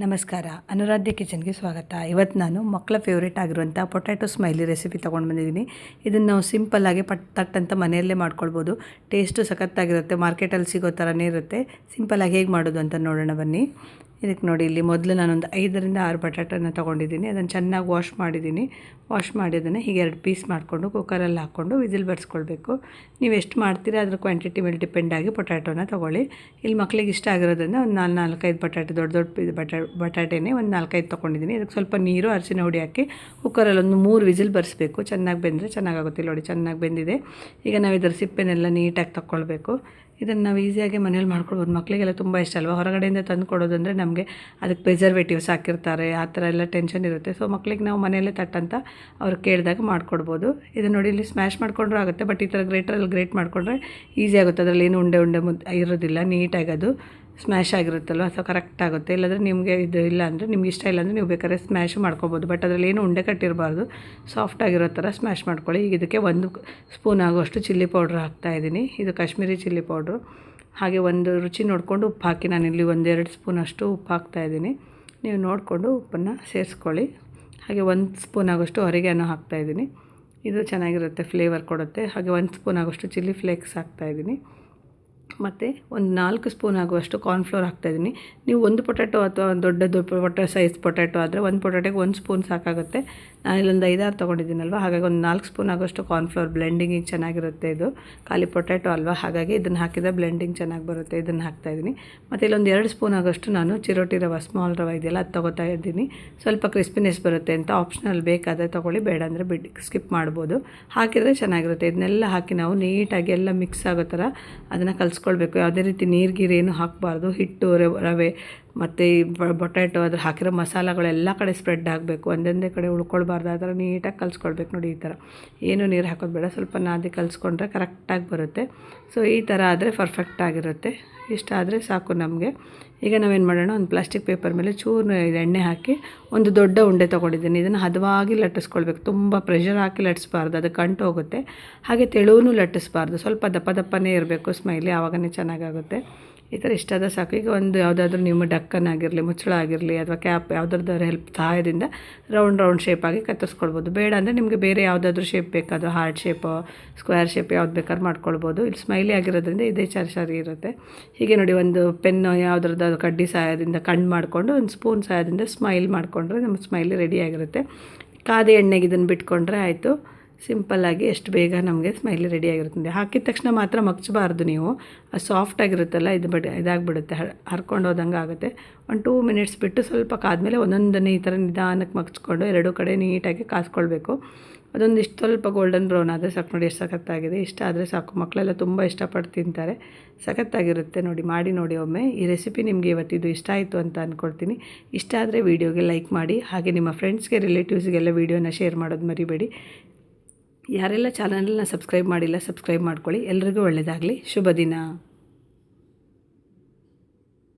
ನಮಸ್ಕಾರ, ಅನುರಾಧ್ಯ ಕಿಚನ್ಗೆ ಸ್ವಾಗತ. ಇವತ್ತು ನಾನು ಮಕ್ಕಳ ಫೇವ್ರೇಟ್ ಆಗಿರುವಂಥ ಪೊಟ್ಯಾಟೊ ಸ್ಮೈಲಿ ರೆಸಿಪಿ ತೊಗೊಂಡು ಬಂದಿದ್ದೀನಿ. ಇದನ್ನು ನಾವು ಸಿಂಪಲ್ಲಾಗಿ ತಟ್ ಅಂತ ಮನೆಯಲ್ಲೇ ಮಾಡ್ಕೊಳ್ಬೋದು. ಟೇಸ್ಟು ಸಖತ್ತಾಗಿರುತ್ತೆ. ಮಾರ್ಕೆಟಲ್ಲಿ ಸಿಗೋ ಥರನೇ ಇರುತ್ತೆ. ಸಿಂಪಲ್ಲಾಗಿ ಹೇಗೆ ಮಾಡೋದು ಅಂತ ನೋಡೋಣ ಬನ್ನಿ. ಇದಕ್ಕೆ ನೋಡಿ, ಇಲ್ಲಿ ಮೊದಲು ನಾನೊಂದು 5ರಿಂದ 6 ಬಟಾಟನ ತೊಗೊಂಡಿದ್ದೀನಿ. ಅದನ್ನು ಚೆನ್ನಾಗಿ ವಾಶ್ ಮಾಡಿದ್ದೀನಿ. ವಾಶ್ ಮಾಡಿ ಅದನ್ನು ಹೀಗೆ 2 ಪೀಸ್ ಮಾಡಿಕೊಂಡು ಕುಕ್ಕರಲ್ಲಿ ಹಾಕ್ಕೊಂಡು ವಿಸಿಲ್ ಬಡಿಸ್ಕೊಳ್ಬೇಕು. ನೀವು ಎಷ್ಟು ಮಾಡ್ತೀರಾ ಅದ್ರ ಕ್ವಾಂಟಿಟಿ ಮೇಲೆ ಡಿಪೆಂಡ್ ಆಗಿ ಪೊಟ್ಯಾಟೋನ ತೊಗೊಳ್ಳಿ. ಇಲ್ಲಿ ಮಕ್ಕಳಿಗೆ ಇಷ್ಟ ಆಗಿರೋದ್ರಿಂದ ಒಂದು 4-5 ಬಟಾಟೆ, ದೊಡ್ಡ ಬಟಾಟೆನೇ ಒಂದು 4-5 ತೊಗೊಂಡಿದ್ದೀನಿ. ಇದಕ್ಕೆ ಸ್ವಲ್ಪ ನೀರು, ಅರಿಶಿನ ಹುಡಿ ಹಾಕಿ ಕುಕ್ಕರಲ್ಲಿ ಒಂದು 3 ವಿಸಿಲ್ ಬರಿಸ್ಬೇಕು. ಚೆನ್ನಾಗಿ ಬೆಂದರೆ ಚೆನ್ನಾಗಾಗುತ್ತೆ. ನೋಡಿ, ಚೆನ್ನಾಗಿ ಬೆಂದಿದೆ. ಈಗ ನಾವು ಇದರ ಸಿಪ್ಪೆನೆಲ್ಲ ನೀಟಾಗಿ ತಗೊಳ್ಬೇಕು. ಇದನ್ನು ನಾವು ಈಸಿಯಾಗಿ ಮನೇಲಿ ಮಾಡ್ಕೊಳ್ಬೋದು. ಮಕ್ಕಳಿಗೆಲ್ಲ ತುಂಬ ಇಷ್ಟ ಅಲ್ವಾ. ಹೊರಗಡೆಯಿಂದ ತಂದು ಕೊಡೋದಂದರೆ ನಮಗೆ ಅದಕ್ಕೆ ಪ್ರಿಸರ್ವೇಟಿವ್ಸ್ ಹಾಕಿರ್ತಾರೆ, ಆ ಥರ ಎಲ್ಲ ಟೆನ್ಷನ್ ಇರುತ್ತೆ. ಸೊ ಮಕ್ಕಳಿಗೆ ನಾವು ಮನೆಯಲ್ಲೇ ತಟ್ಟಂತ ಅವ್ರು ಕೇಳಿದಾಗ ಮಾಡಿಕೊಡ್ಬೋದು. ಇದನ್ನು ನೋಡಿ, ಇಲ್ಲಿ ಸ್ಮ್ಯಾಶ್ ಮಾಡಿಕೊಂಡ್ರೂ ಆಗುತ್ತೆ, ಬಟ್ ಈ ಥರ ಗ್ರೇಟರಲ್ಲಿ ಗ್ರೇಟ್ ಮಾಡಿಕೊಂಡ್ರೆ ಈಸಿ ಆಗುತ್ತೆ. ಅದರಲ್ಲಿ ಏನು ಉಂಡೆ ಇರೋದಿಲ್ಲ. ನೀಟಾಗಿ ಅದು ಸ್ಮ್ಯಾಶ್ ಆಗಿರುತ್ತಲ್ವ, ಸೊ ಕರೆಕ್ಟ್ ಆಗುತ್ತೆ. ಇಲ್ಲಾಂದರೆ ನಿಮಗೆ ಇದು ಇಲ್ಲ ಅಂದರೆ, ನಿಮ್ಗೆ ಇಷ್ಟ ಇಲ್ಲ ಅಂದರೆ ನೀವು ಬೇಕಾದ್ರೆ ಸ್ಮ್ಯಾಶು ಮಾಡ್ಕೊಬೋದು. ಬಟ್ ಅದರಲ್ಲಿ ಏನು ಉಂಡೆ ಕಟ್ಟಿರಬಾರ್ದು, ಸಾಫ್ಟಾಗಿರೋ ಥರ ಸ್ಮ್ಯಾಶ್ ಮಾಡ್ಕೊಳ್ಳಿ. ಈಗ ಇದಕ್ಕೆ 1 ಸ್ಪೂನ್ ಆಗುವಷ್ಟು ಚಿಲ್ಲಿ ಪೌಡ್ರ್ ಹಾಕ್ತಾಯಿದ್ದೀನಿ. ಇದು ಕಾಶ್ಮೀರಿ ಚಿಲ್ಲಿ ಪೌಡ್ರು. ಹಾಗೆ ಒಂದು ರುಚಿ ನೋಡಿಕೊಂಡು ಉಪ್ಪು ಹಾಕಿ, ನಾನಿಲ್ಲಿ 1-2 ಸ್ಪೂನಷ್ಟು ಉಪ್ಪು ಹಾಕ್ತಾಯಿದ್ದೀನಿ. ನೀವು ನೋಡಿಕೊಂಡು ಉಪ್ಪನ್ನು ಸೇರಿಸ್ಕೊಳ್ಳಿ. ಹಾಗೆ 1 ಸ್ಪೂನ್ ಆಗೋಷ್ಟು ಅರಿಗ್ಯಾನೋ ಹಾಕ್ತಾಯಿದ್ದೀನಿ. ಇದು ಚೆನ್ನಾಗಿರುತ್ತೆ, ಫ್ಲೇವರ್ ಕೊಡುತ್ತೆ. ಹಾಗೆ 1 ಸ್ಪೂನ್ ಆಗೋಷ್ಟು ಚಿಲ್ಲಿ ಫ್ಲೇಕ್ಸ್ ಹಾಕ್ತಾಯಿದ್ದೀನಿ. ಮತ್ತು ಒಂದು 4 ಸ್ಪೂನ್ ಆಗುವಷ್ಟು ಕಾರ್ನ್ಫ್ಲೋರ್ ಹಾಕ್ತಾಯಿದ್ದೀನಿ. ನೀವು ಒಂದು ಪೊಟ್ಯಾಟೊ ಅಥವಾ ದೊಡ್ಡ ಸೈಜ್ ಪೊಟ್ಯಾಟೊ ಆದರೆ ಒಂದು ಪೊಟ್ಯಾಟೊಗೆ 1 ಸ್ಪೂನ್ ಸಾಕಾಗುತ್ತೆ. ನಾನಿಲ್ಲೊಂದು 5-6 ತೊಗೊಂಡಿದ್ದೀನಲ್ವ, ಹಾಗಾಗಿ ಒಂದು 4 ಸ್ಪೂನ್ ಆಗೋಷ್ಟು ಕಾರ್ನ್ಫ್ಲೋರ್ ಬ್ಲೆಂಡಿಂಗಿಗೆ ಚೆನ್ನಾಗಿರುತ್ತೆ. ಇದು ಖಾಲಿ ಪೊಟ್ಯಾಟೊ ಅಲ್ವಾ, ಹಾಗಾಗಿ ಇದನ್ನು ಹಾಕಿದರೆ ಬ್ಲೆಂಡಿಂಗ್ ಚೆನ್ನಾಗಿ ಬರುತ್ತೆ. ಇದನ್ನು ಹಾಕ್ತಾಯಿದ್ದೀನಿ. ಮತ್ತು ಇಲ್ಲೊಂದು 2 ಸ್ಪೂನ್ ಆಗೋಷ್ಟು ನಾನು ಚಿರೋಟಿ ರವೆ, ಸ್ಮಾಲ್ ರವೆ ಇದೆಯಲ್ಲ, ಅದು ತೊಗೋತಾ ಇದ್ದೀನಿ. ಸ್ವಲ್ಪ ಕ್ರಿಸ್ಪಿನೆಸ್ ಬರುತ್ತೆ ಅಂತ. ಆಪ್ಷನಲ್ ಬೇಕಾದರೆ ತೊಗೊಳ್ಳಿ, ಬೇಡ ಅಂದರೆ ಸ್ಕಿಪ್ ಮಾಡ್ಬೋದು. ಹಾಕಿದರೆ ಚೆನ್ನಾಗಿರುತ್ತೆ. ಇದನ್ನೆಲ್ಲ ಹಾಕಿ ನಾವು ನೀಟಾಗಿ ಎಲ್ಲ ಮಿಕ್ಸ್ ಆಗೋ ಥರ ಅದನ್ನು ಕಲಿಸ್ಕೊಳ್ಬೇಕು. ಯಾವುದೇ ರೀತಿ ನೀರು ಏನು ಹಾಕಬಾರ್ದು. ಹಿಟ್ಟು, ರವೆ ಮತ್ತು ಈ ಪೊಟ್ಯಾಟೊ ಅದ್ರ ಹಾಕಿರೋ ಮಸಾಲೆಗಳೆಲ್ಲ ಕಡೆ ಸ್ಪ್ರೆಡ್ ಆಗಬೇಕು. ಒಂದೊಂದೇ ಕಡೆ ಉಳ್ಕೊಳ್ಬಾರ್ದು. ಆ ಥರ ನೀಟಾಗಿ ಕಲಿಸ್ಕೊಳ್ಬೇಕು. ನೋಡಿ, ಈ ಥರ ಏನು ನೀರು ಹಾಕೋದು ಬೇಡ. ಸ್ವಲ್ಪ ನಾದಿ ಕಲಿಸ್ಕೊಂಡ್ರೆ ಕರೆಕ್ಟಾಗಿ ಬರುತ್ತೆ. ಸೊ ಈ ಥರ ಆದರೆ ಪರ್ಫೆಕ್ಟ್ ಆಗಿರುತ್ತೆ. ಇಷ್ಟ ಆದರೆ ಸಾಕು ನಮಗೆ. ಈಗ ನಾವೇನು ಮಾಡೋಣ, ಒಂದು ಪ್ಲಾಸ್ಟಿಕ್ ಪೇಪರ್ ಮೇಲೆ ಚೂರು ಎಣ್ಣೆ ಹಾಕಿ ಒಂದು ದೊಡ್ಡ ಉಂಡೆ ತೊಗೊಂಡಿದ್ದೀನಿ. ಇದನ್ನು ಹದವಾಗಿ ಲಟ್ಟಿಸ್ಕೊಳ್ಬೇಕು. ತುಂಬ ಪ್ರೆಷರ್ ಹಾಕಿ ಲಟ್ಟಿಸ್ಬಾರ್ದು, ಅದು ಕಂಟು ಹೋಗುತ್ತೆ. ಹಾಗೆ ತೆಳುವೂ ಲಟ್ಟಿಸ್ಬಾರ್ದು, ಸ್ವಲ್ಪ ದಪ್ಪನೇ ಇರಬೇಕು ಸ್ಮೈಲಿ, ಆವಾಗನೇ ಚೆನ್ನಾಗಾಗುತ್ತೆ. ಈ ಥರ ಇಷ್ಟಾದ ಸಾಕು. ಈಗ ಒಂದು ಯಾವುದಾದ್ರೂ ನಿಮ್ಮ ಡಕ್ಕನ್ ಆಗಿರಲಿ, ಮುಚ್ಚಳ ಆಗಿರಲಿ, ಅಥವಾ ಕ್ಯಾಪ್ ಯಾವುದಾದ್ರೂ ಸಹಾಯದಿಂದ ರೌಂಡ್ ಶೇಪಾಗಿ ಕತ್ತರಿಸ್ಕೊಳ್ಬೋದು. ಬೇಡ ಅಂದರೆ ನಿಮಗೆ ಬೇರೆ ಯಾವುದಾದ್ರೂ ಶೇಪ್ ಬೇಕಾದರೂ ಹಾರ್ಟ್ ಶೇಪು, ಸ್ಕ್ವೇರ್ ಶೇಪ್ ಯಾವ್ದು ಬೇಕಾದ್ರೂ ಮಾಡ್ಕೊಳ್ಬೋದು. ಇಲ್ಲಿ ಸ್ಮೈಲಿ ಆಗಿರೋದ್ರಿಂದ ಇದೇ ಸರಿ ಇರುತ್ತೆ. ಹೀಗೆ ನೋಡಿ, ಒಂದು ಪೆನ್ನು ಯಾವುದ್ರದ್ದು ಕಡ್ಡಿ ಸಹಾಯದಿಂದ ಕಣ್ಣು ಮಾಡಿಕೊಂಡು ಒಂದು ಸ್ಪೂನ್ ಸಹಾಯದಿಂದ ಸ್ಮೈಲ್ ಮಾಡಿಕೊಂಡ್ರೆ ನಮ್ಮ ಸ್ಮೈಲಿ ರೆಡಿಯಾಗಿರುತ್ತೆ. ಕಾದೆ ಎಣ್ಣೆಗೆ ಇದನ್ನು ಬಿಟ್ಕೊಂಡ್ರೆ ಆಯಿತು. ಸಿಂಪಲ್ಲಾಗಿ ಎಷ್ಟು ಬೇಗ ನಮಗೆ ಸ್ಮೈಲಿ ರೆಡಿಯಾಗಿರುತ್ತೆ. ಹಾಕಿದ ತಕ್ಷಣ ಮಾತ್ರ ಮಗ್ಚಬಾರ್ದು ನೀವು. ಅದು ಸಾಫ್ಟಾಗಿರುತ್ತಲ್ಲ, ಇದಾಗಿಬಿಡುತ್ತೆ, ಹರ್ಕೊಂಡು ಹೋದಂಗೆ ಆಗುತ್ತೆ. ಒಂದು 2 ಮಿನಿಟ್ಸ್ ಬಿಟ್ಟು ಸ್ವಲ್ಪ ಕಾದ್ಮೇಲೆ ಒಂದೊಂದನ್ನೇ ಈ ಥರ ನಿಧಾನಕ್ಕೆ ಮಗ್ಚ್ಕೊಂಡು 2 ಕಡೆ ನೀಟಾಗಿ ಕಾಸ್ಕೊಳ್ಬೇಕು. ಅದೊಂದಿಷ್ಟು ಸ್ವಲ್ಪ ಗೋಲ್ಡನ್ ಬ್ರೌನ್ ಆದರೆ ಸಾಕು. ನೋಡಿ, ಎಷ್ಟು ಸಖತ್ತಾಗಿದೆ. ಇಷ್ಟ ಆದರೆ ಸಾಕು. ಮಕ್ಕಳೆಲ್ಲ ತುಂಬ ಇಷ್ಟಪಟ್ಟು ತಿಂತಾರೆ. ಸಖತ್ತಾಗಿರುತ್ತೆ. ಮಾಡಿ ನೋಡಿ ಒಮ್ಮೆ. ಈ ರೆಸಿಪಿ ನಿಮಗೆ ಇವತ್ತಿದು ಇಷ್ಟ ಆಯಿತು ಅಂತ ಅಂದ್ಕೊಳ್ತೀನಿ. ಇಷ್ಟ ಆದರೆ ವೀಡಿಯೋಗೆ ಲೈಕ್ ಮಾಡಿ. ಹಾಗೆ ನಿಮ್ಮ ಫ್ರೆಂಡ್ಸ್ಗೆ, ರಿಲೇಟಿವ್ಸ್ಗೆಲ್ಲ ವೀಡಿಯೋನ ಶೇರ್ ಮಾಡೋದು ಮರಿಬೇಡಿ. ಯಾರೆಲ್ಲ ಚಾನಲ್ನ ಸಬ್ಸ್ಕ್ರೈಬ್ ಮಾಡಿಲ್ಲ, ಸಬ್ಸ್ಕ್ರೈಬ್ ಮಾಡ್ಕೊಳ್ಳಿ. ಎಲ್ರಿಗೂ ಒಳ್ಳೆಯದಾಗಲಿ. ಶುಭ ದಿನ.